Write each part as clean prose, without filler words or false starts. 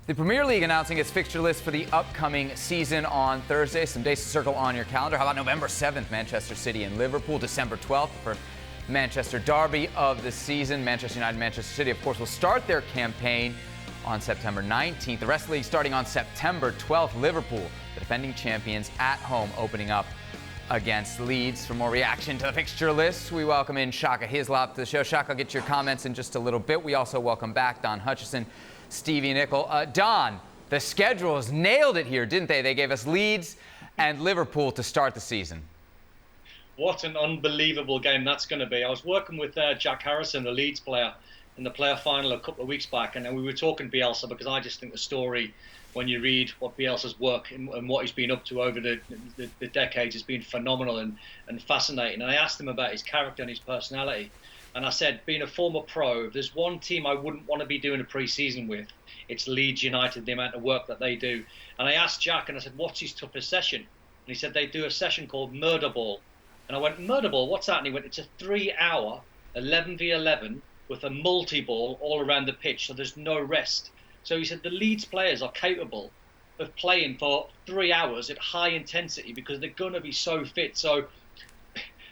The Premier League announcing its fixture list for the upcoming season on Thursday. Some days to circle on your calendar. How about November 7th, Manchester City and Liverpool. December 12th for Manchester derby of the season. Manchester United and Manchester City, of course, will start their campaign on September 19th. The rest of the league starting on September 12th. Liverpool, the defending champions, at home, opening up against Leeds. For more reaction to the fixture list, we welcome in Shaka Hislop to the show. Shaka, I'll get your comments in just a little bit. We also welcome back Don Hutchison, Stevie Nicol. Don, the schedules nailed it here, didn't they? They gave us Leeds and Liverpool to start the season. What an unbelievable game that's going to be. I was working with Jack Harrison, the Leeds player, in the player final a couple of weeks back, and then we were talking Bielsa because I just think the story, when you read what Bielsa's work and what he's been up to over the decades, has been phenomenal and fascinating. And I asked him about his character and his personality. And I said, being a former pro, if there's one team I wouldn't want to be doing a pre-season with, it's Leeds United, the amount of work that they do. And I asked Jack, and I said, what's his toughest session? And he said, they do a session called Murder Ball. And I went, Murder Ball, what's that? And he went, it's a 3-hour 11v11 with a multi-ball all around the pitch, so there's no rest. So he said the Leeds players are capable of playing for 3 hours at high intensity because they're going to be so fit. So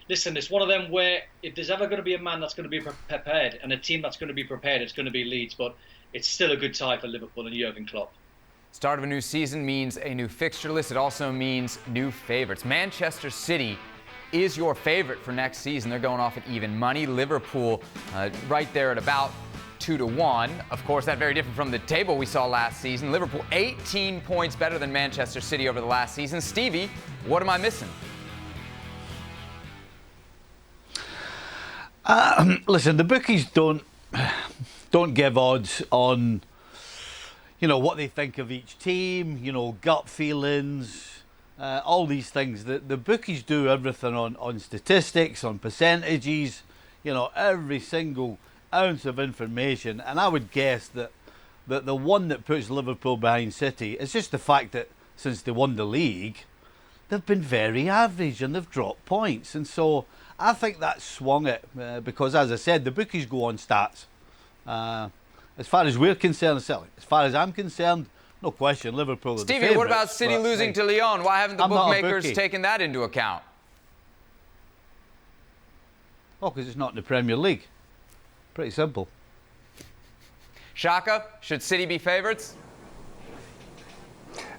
listen, it's one of them where if there's ever going to be a man that's going to be prepared and a team that's going to be prepared, it's going to be Leeds. But it's still a good tie for Liverpool and Jurgen Klopp. Start of a new season means a new fixture list. It also means new favorites. Manchester City is your favorite for next season. They're going off at even money. Liverpool right there at about 2-1. Of course, that's very different from the table we saw last season. Liverpool 18 points better than Manchester City over the last season. Stevie, what am I missing? Listen, the bookies don't give odds on, what they think of each team, gut feelings, all these things. The bookies do everything on statistics, on percentages, every single ounce of information. And I would guess that the one that puts Liverpool behind City is just the fact that since they won the league, they've been very average and they've dropped points. And so I think that swung it because, as I said, the bookies go on stats. As far as we're concerned, as far as I'm concerned, no question, Liverpool are the favourites. Stevie, what about City losing to Lyon? Why haven't the bookmakers taken that into account? Oh, because it's not in the Premier League. Pretty simple. Shaka, should City be favourites?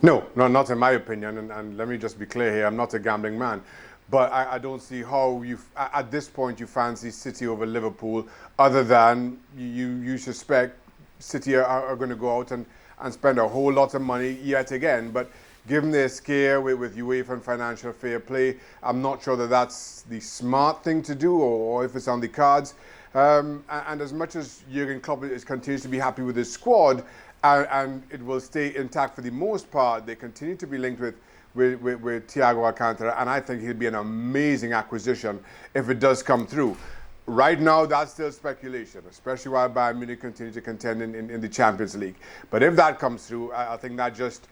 No, not in my opinion. And let me just be clear here, I'm not a gambling man. But I don't see how at this point you fancy City over Liverpool, other than you suspect City are going to go out and spend a whole lot of money yet again. But given their scare with UEFA and financial fair play, I'm not sure that that's the smart thing to do or if it's on the cards. And as much as Jurgen Klopp continues to be happy with his squad, and it will stay intact for the most part, they continue to be linked with Thiago Alcantara, and I think he'll be an amazing acquisition if it does come through. Right now, that's still speculation, especially while Bayern Munich continue to contend in the Champions League. But if that comes through, I think that just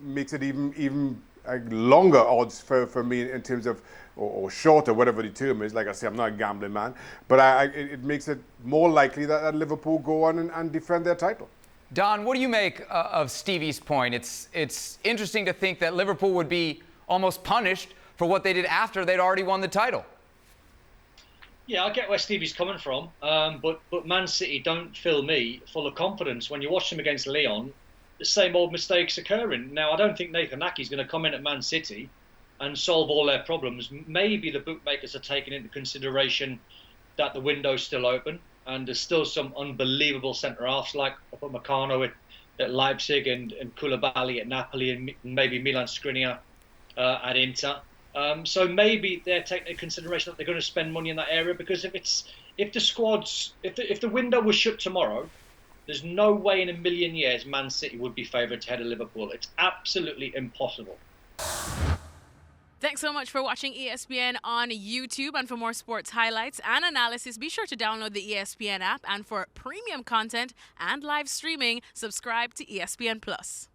makes it even longer odds for me in terms of, or shorter, whatever the term is. Like I say, I'm not a gambling man, but it makes it more likely that Liverpool go on and defend their title. Don, what do you make of Stevie's point? It's interesting to think that Liverpool would be almost punished for what they did after they'd already won the title. Yeah, I get where Stevie's coming from, but Man City don't fill me full of confidence. When you watch them against Lyon, the same old mistakes occurring. Now, I don't think Nathan Ake's going to come in at Man City and solve all their problems. Maybe the bookmakers are taking into consideration that the window's still open, and there's still some unbelievable centre-halves like Upamecano at Leipzig and Koulibaly at Napoli and maybe Milan Skriniar at Inter. So maybe they're taking into consideration that they're going to spend money in that area, because if the window was shut tomorrow, there's no way in a million years Man City would be favoured ahead of Liverpool. It's absolutely impossible. Thanks so much for watching ESPN on YouTube. And for more sports highlights and analysis, be sure to download the ESPN app. And for premium content and live streaming, subscribe to ESPN Plus.